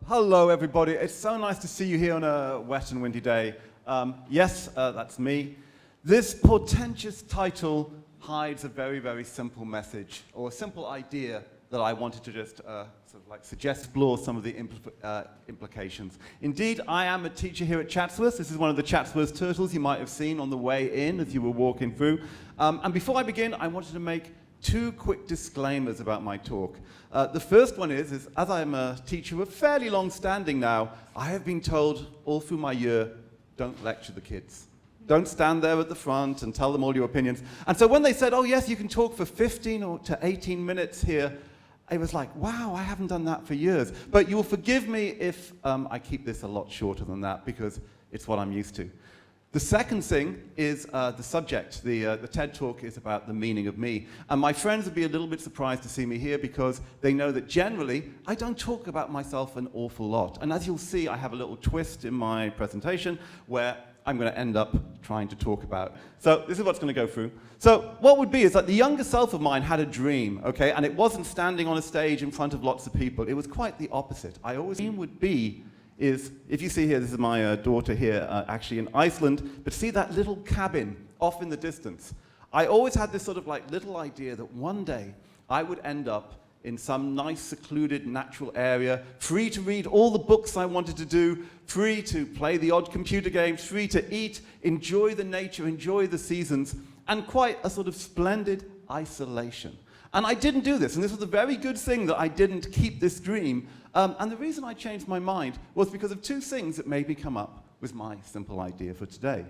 Hello, everybody. It's so nice to see you here on a wet and windy day. Yes, that's me. This portentous title hides a very, very simple message, or a simple idea that I wanted to just explore some of the implications. Indeed, I am a teacher here at Chatsworth. This is one of the Chatsworth turtles you might have seen on the way in as you were walking through. And before I begin, I wanted to make two quick disclaimers about my talk. The first one is as I'm a teacher of fairly long standing now, I have been told all through my year, don't lecture the kids. Don't stand there at the front and tell them all your opinions. And so when they said, oh yes, you can talk for 15 to 18 minutes here, I was like, wow, I haven't done that for years. But you will forgive me if I keep this a lot shorter than that, because it's what I'm used to. The second thing is the subject. The TED Talk is about the meaning of me. And my friends would be a little bit surprised to see me here because they know that generally I don't talk about myself an awful lot. And as you'll see, I have a little twist in my presentation where I'm going to end up trying to talk about. So this is what's going to go through. So what would be is that the younger self of mine had a dream, okay? And it wasn't standing on a stage in front of lots of people. It was quite the opposite. I always dream would be is, if you see here, this is my daughter here, actually in Iceland, but see that little cabin off in the distance? I always had this sort of like little idea that one day I would end up in some nice secluded natural area, free to read all the books I wanted to do, free to play the odd computer games, free to eat, enjoy the nature, enjoy the seasons, and quite a sort of splendid isolation. And I didn't do this, and this was a very good thing that I didn't keep this dream. And the reason I changed my mind was because of two things that made me come up with my simple idea for today.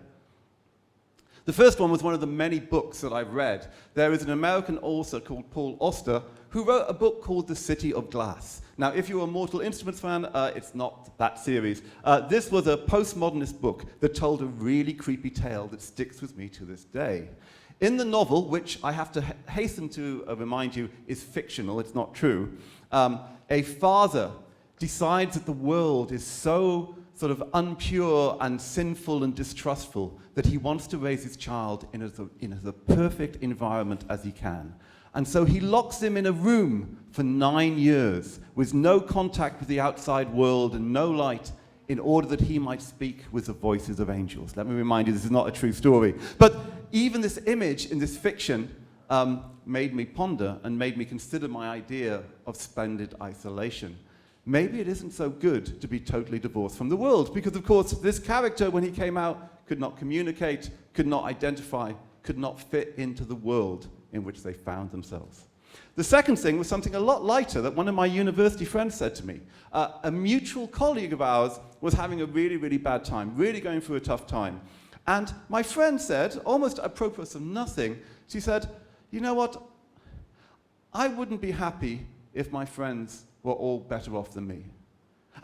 The first one was one of the many books that I've read. There is an American author called Paul Auster who wrote a book called The City of Glass. Now, if you're a Mortal Instruments fan, it's not that series. This was a postmodernist book that told a really creepy tale that sticks with me to this day. In the novel, which I have to hasten to remind you is fictional, it's not true, a father decides that the world is so sort of impure and sinful and distrustful that he wants to raise his child in as a perfect environment as he can. And so he locks him in a room for 9 years with no contact with the outside world and no light in order that he might speak with the voices of angels. Let me remind you, this is not a true story. But even this image in this fiction made me ponder and made me consider my idea of splendid isolation. Maybe it isn't so good to be totally divorced from the world, because of course this character, when he came out, could not communicate, could not identify, could not fit into the world in which they found themselves. The second thing was something a lot lighter that one of my university friends said to me. A mutual colleague of ours was having a really, really bad time, really going through a tough time. And my friend said, almost apropos of nothing, she said, you know what, I wouldn't be happy if my friends were all better off than me.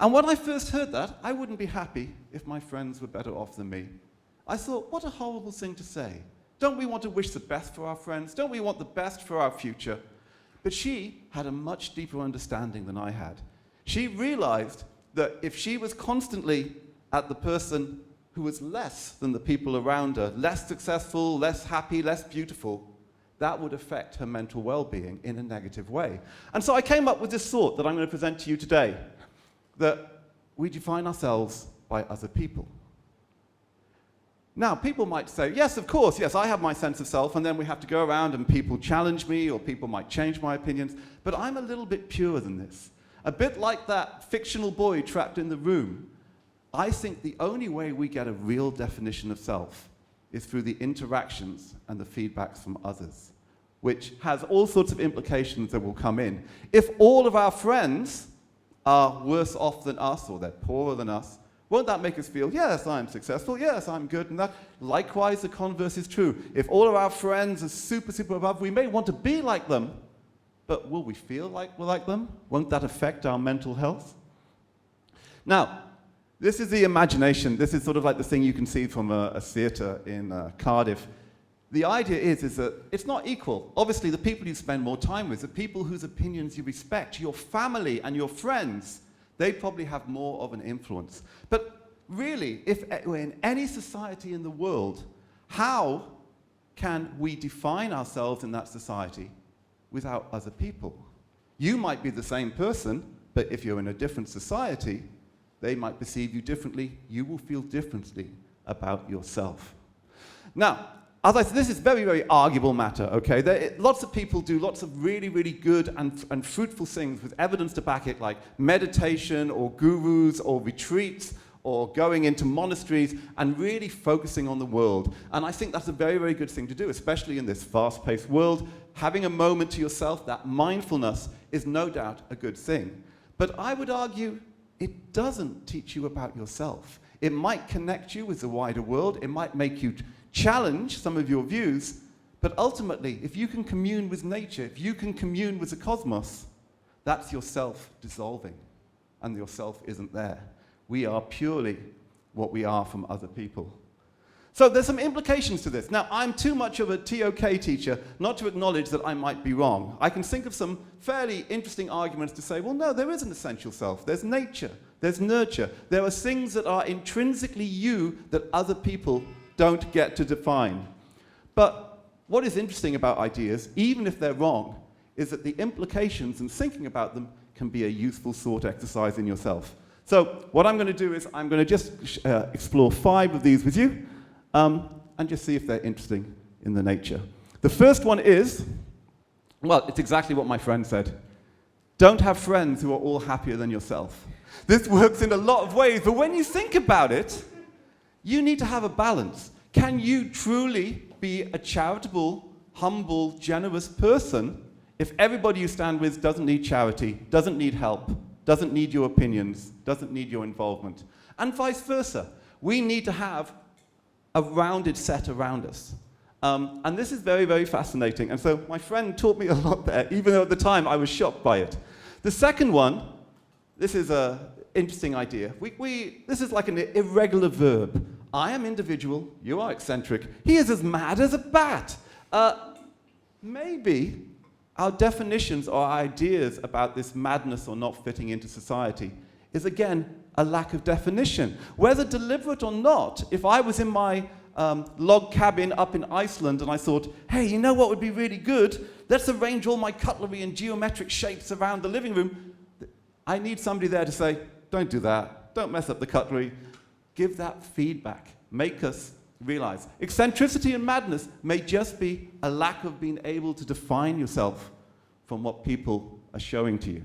And when I first heard that, I wouldn't be happy if my friends were better off than me, I thought, what a horrible thing to say. Don't we want to wish the best for our friends? Don't we want the best for our future? But she had a much deeper understanding than I had. She realized that if she was constantly at the person who was less than the people around her, less successful, less happy, less beautiful, that would affect her mental well-being in a negative way. And so I came up with this thought that I'm going to present to you today, that we define ourselves by other people. Now, people might say, yes, of course, yes, I have my sense of self, and then we have to go around and people challenge me, or people might change my opinions, but I'm a little bit purer than this. A bit like that fictional boy trapped in the room. I think the only way we get a real definition of self is through the interactions and the feedbacks from others, which has all sorts of implications that will come in. If all of our friends are worse off than us, or they're poorer than us, won't that make us feel, yes, I'm successful, yes, I'm good, and that? Likewise, the converse is true. If all of our friends are super, super above, we may want to be like them, but will we feel like we're like them? Won't that affect our mental health? Now, this is the imagination. This is sort of like the thing you can see from a theatre in Cardiff. The idea is that it's not equal. Obviously, the people you spend more time with, the people whose opinions you respect, your family and your friends, they probably have more of an influence. But really, if we're in any society in the world, how can we define ourselves in that society without other people? You might be the same person, But if you're in a different society, they might perceive you differently. You will feel differently about yourself. Now, as I said, this is very, very arguable matter, okay? Lots of people do lots of really, really good and fruitful things with evidence to back it, like meditation or gurus or retreats or going into monasteries and really focusing on the world. And I think that's a very, very good thing to do, especially in this fast-paced world. Having a moment to yourself, that mindfulness, is no doubt a good thing. But I would argue it doesn't teach you about yourself. It might connect you with the wider world. It might make you challenge some of your views. But ultimately, if you can commune with nature, if you can commune with the cosmos, that's yourself dissolving. And yourself isn't there. We are purely what we are from other people. So there's some implications to this. Now, I'm too much of a TOK teacher not to acknowledge that I might be wrong. I can think of some fairly interesting arguments to say, well, no, there is an essential self. There's nature. There's nurture. There are things that are intrinsically you that other people don't get to define. But what is interesting about ideas, even if they're wrong, is that the implications and thinking about them can be a useful thought exercise in yourself. So what I'm going to do is I'm going to just explore 5 of these with you and just see if they're interesting in the nature. The first one is, well, it's exactly what my friend said. Don't have friends who are all happier than yourself. This works in a lot of ways, but when you think about it, you need to have a balance. Can you truly be a charitable, humble, generous person if everybody you stand with doesn't need charity, doesn't need help, doesn't need your opinions, doesn't need your involvement? And vice versa. We need to have a rounded set around us. And this is very, very fascinating. And so my friend taught me a lot there, even though at the time I was shocked by it. The second one, this is an interesting idea. This is like an irregular verb. I am individual, you are eccentric. He is as mad as a bat. Maybe our definitions or ideas about this madness or not fitting into society is, again, a lack of definition. Whether deliberate or not, if I was in my log cabin up in Iceland and I thought, hey, you know what would be really good? Let's arrange all my cutlery in geometric shapes around the living room. I need somebody there to say, don't do that, don't mess up the cutlery. Give that feedback. Make us realize. Eccentricity and madness may just be a lack of being able to define yourself from what people are showing to you.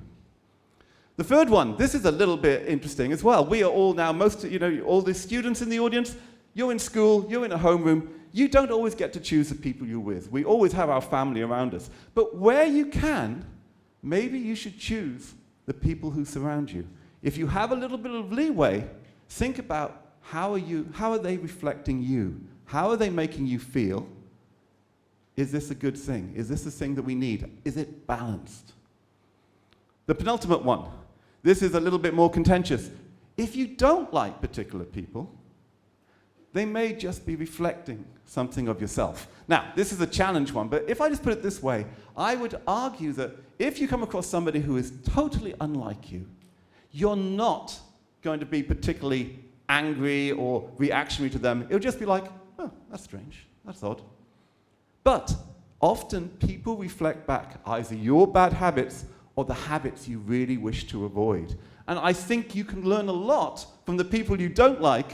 The third one, this is a little bit interesting as well. We are all now, all the students in the audience, you're in school, you're in a homeroom, you don't always get to choose the people you're with. We always have our family around us. But where you can, maybe you should choose the people who surround you. If you have a little bit of leeway, think about how are they reflecting you? How are they making you feel? Is this a good thing? Is this the thing that we need? Is it balanced? The penultimate one. This is a little bit more contentious. If you don't like particular people, they may just be reflecting something of yourself. Now, this is a challenge one, but if I just put it this way, I would argue that if you come across somebody who is totally unlike you, you're not going to be particularly angry or reactionary to them. It'll just be like, oh, that's strange, that's odd. But often people reflect back either your bad habits or the habits you really wish to avoid. And I think you can learn a lot from the people you don't like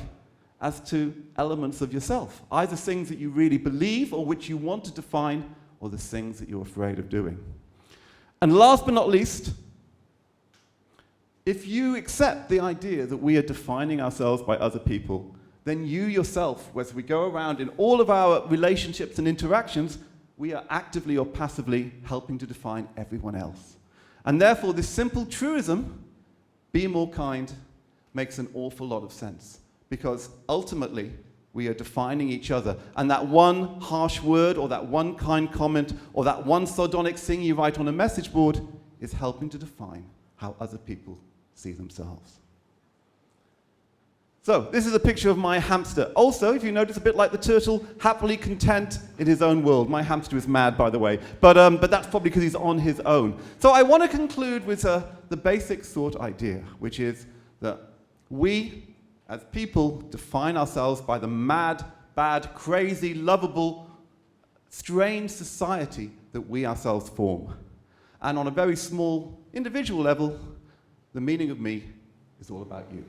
as to elements of yourself, either things that you really believe or which you want to define, or the things that you're afraid of doing. And last but not least, if you accept the idea that we are defining ourselves by other people, then you yourself, as we go around in all of our relationships and interactions, we are actively or passively helping to define everyone else. And therefore, this simple truism, be more kind, makes an awful lot of sense. Because ultimately, we are defining each other. And that one harsh word, or that one kind comment, or that one sardonic thing you write on a message board is helping to define how other people see themselves. So, this is a picture of my hamster. Also, if you notice, a bit like the turtle, happily content in his own world. My hamster is mad, by the way, but that's probably because he's on his own. So I want to conclude with the basic thought idea, which is that we, as people, define ourselves by the mad, bad, crazy, lovable, strange society that we ourselves form. And on a very small individual level, The meaning of me is all about you.